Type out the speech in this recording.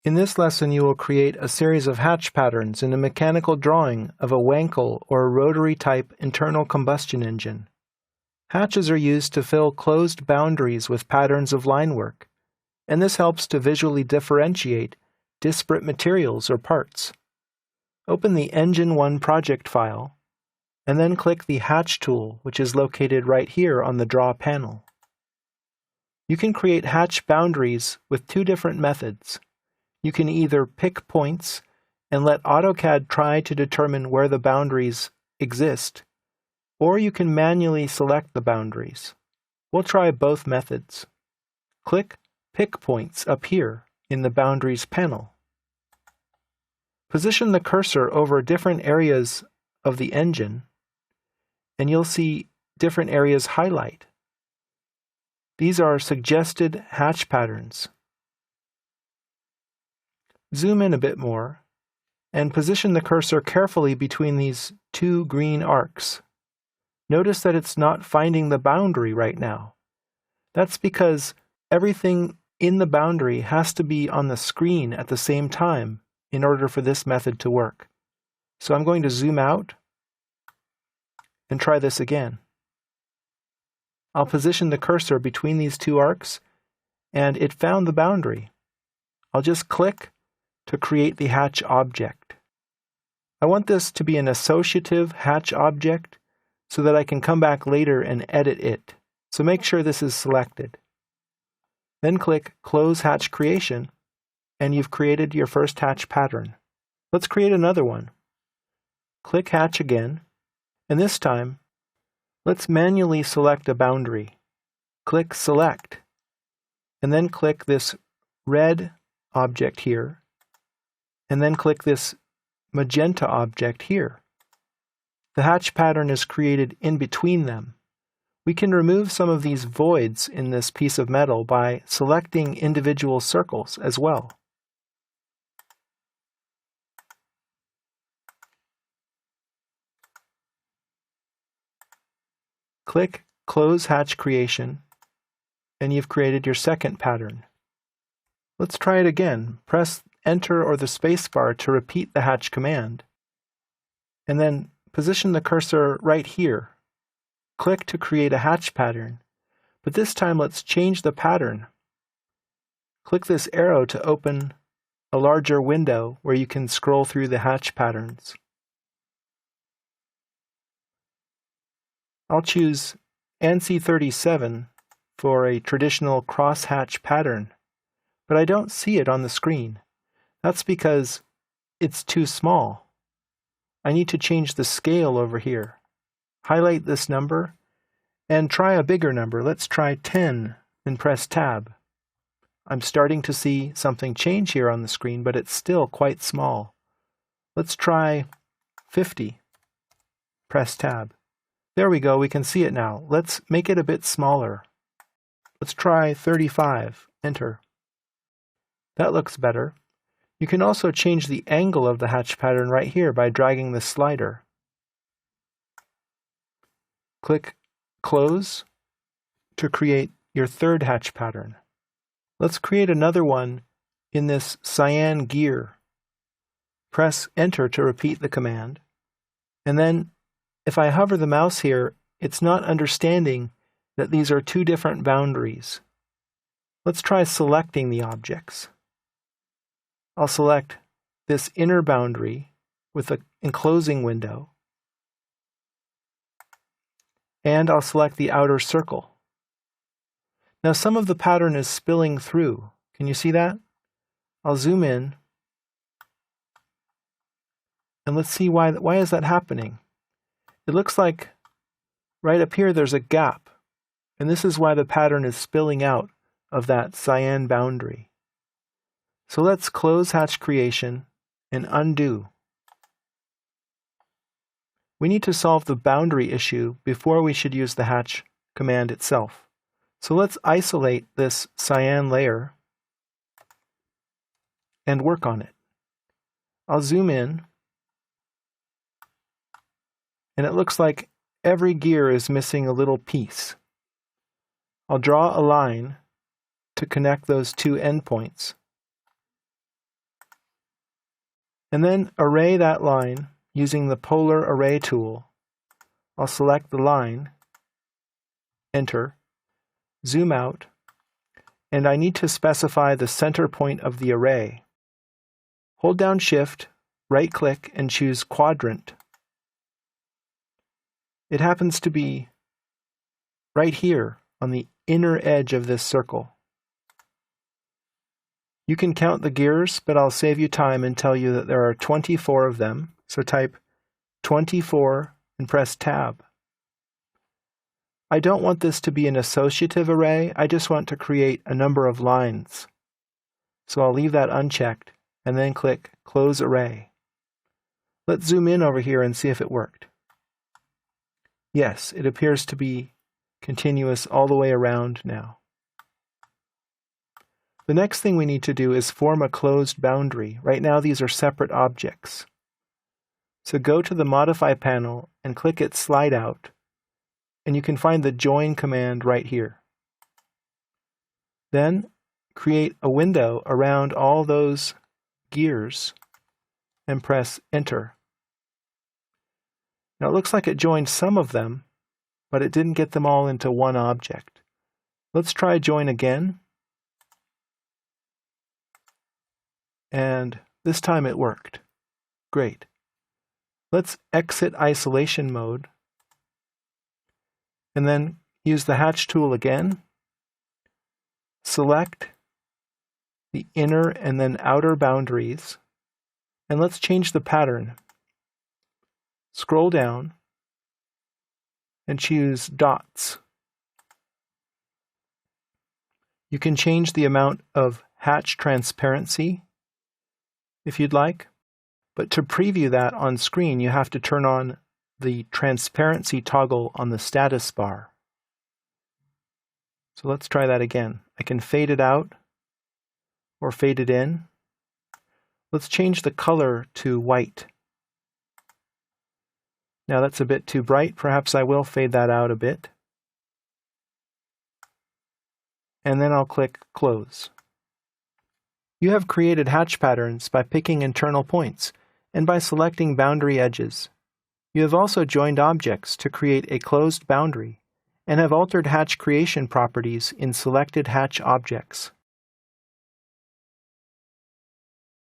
In this lesson, you will create a series of hatch patterns in a mechanical drawing of a Wankel or rotary-type internal combustion engine. Hatches are used to fill closed boundaries with patterns of line work, and this helps to visually differentiate disparate materials or parts. Open the Engine 1 project file, and then click the Hatch tool, which is located right here on the Draw panel. You can create hatch boundaries with two different methods. You can either pick points and let AutoCAD try to determine where the boundaries exist, or you can manually select the boundaries. We'll try both methods. Click Pick Points up here in the Boundaries panel. Position the cursor over different areas of the engine, and you'll see different areas highlight. These are suggested hatch patterns. Zoom in a bit more, and position the cursor carefully between these two green arcs. Notice that it's not finding the boundary right now. That's because everything in the boundary has to be on the screen at the same time in order for this method to work. So I'm going to zoom out and try this again. I'll position the cursor between these two arcs, and it found the boundary. I'll just click to create the hatch object. I want this to be an associative hatch object so that I can come back later and edit it. So make sure this is selected. Then click Close Hatch Creation, and you've created your first hatch pattern. Let's create another one. Click Hatch again, and this time, let's manually select a boundary. Click Select, and then click this red object here, and then click this magenta object here. The hatch pattern is created in between them. We can remove some of these voids in this piece of metal by selecting individual circles as well. Click Close Hatch Creation, and you've created your second pattern. Let's try it again. Press Enter or the spacebar to repeat the hatch command, and then position the cursor right here. Click to create a hatch pattern, but this time let's change the pattern. Click this arrow to open a larger window where you can scroll through the hatch patterns. I'll choose ANSI 37 for a traditional cross-hatch pattern, but I don't see it on the screen. That's because it's too small. I need to change the scale over here. Highlight this number and try a bigger number. Let's try 10 and press Tab. I'm starting to see something change here on the screen, but it's still quite small. Let's try 50. Press Tab. There we go, we can see it now. Let's make it a bit smaller. Let's try 35. Enter. That looks better. You can also change the angle of the hatch pattern right here by dragging the slider. Click Close to create your third hatch pattern. Let's create another one in this cyan gear. Press Enter to repeat the command. And then if I hover the mouse here, it's not understanding that these are two different boundaries. Let's try selecting the objects. I'll select this inner boundary with the enclosing window, and I'll select the outer circle. Now some of the pattern is spilling through. Can you see that? I'll zoom in, and let's see why is that happening. It looks like right up here there's a gap, and this is why the pattern is spilling out of that cyan boundary. So let's close hatch creation and undo. We need to solve the boundary issue before we should use the hatch command itself. So let's isolate this cyan layer and work on it. I'll zoom in, and it looks like every gear is missing a little piece. I'll draw a line to connect those two endpoints. And then array that line using the polar array tool. I'll select the line, enter, zoom out, and I need to specify the center point of the array. Hold down Shift, right-click, and choose Quadrant. It happens to be right here on the inner edge of this circle. You can count the gears, but I'll save you time and tell you that there are 24 of them, so type 24 and press Tab. I don't want this to be an associative array, I just want to create a number of lines. So I'll leave that unchecked and then click Close Array. Let's zoom in over here and see if it worked. Yes, it appears to be continuous all the way around now. The next thing we need to do is form a closed boundary. Right now these are separate objects. So go to the Modify panel and click its Slide Out, and you can find the Join command right here. Then create a window around all those gears and press Enter. Now it looks like it joined some of them, but it didn't get them all into one object. Let's try Join again. And this time it worked. Great. Let's exit isolation mode and then use the Hatch tool again. Select the inner and then outer boundaries, and let's change the pattern. Scroll down and choose Dots. You can change the amount of hatch transparency if you'd like, but to preview that on screen you have to turn on the transparency toggle on the status bar. So let's try that again. I can fade it out or fade it in. Let's change the color to white. Now that's a bit too bright. Perhaps I will fade that out a bit. And then I'll click Close. You have created hatch patterns by picking internal points and by selecting boundary edges. You have also joined objects to create a closed boundary and have altered hatch creation properties in selected hatch objects.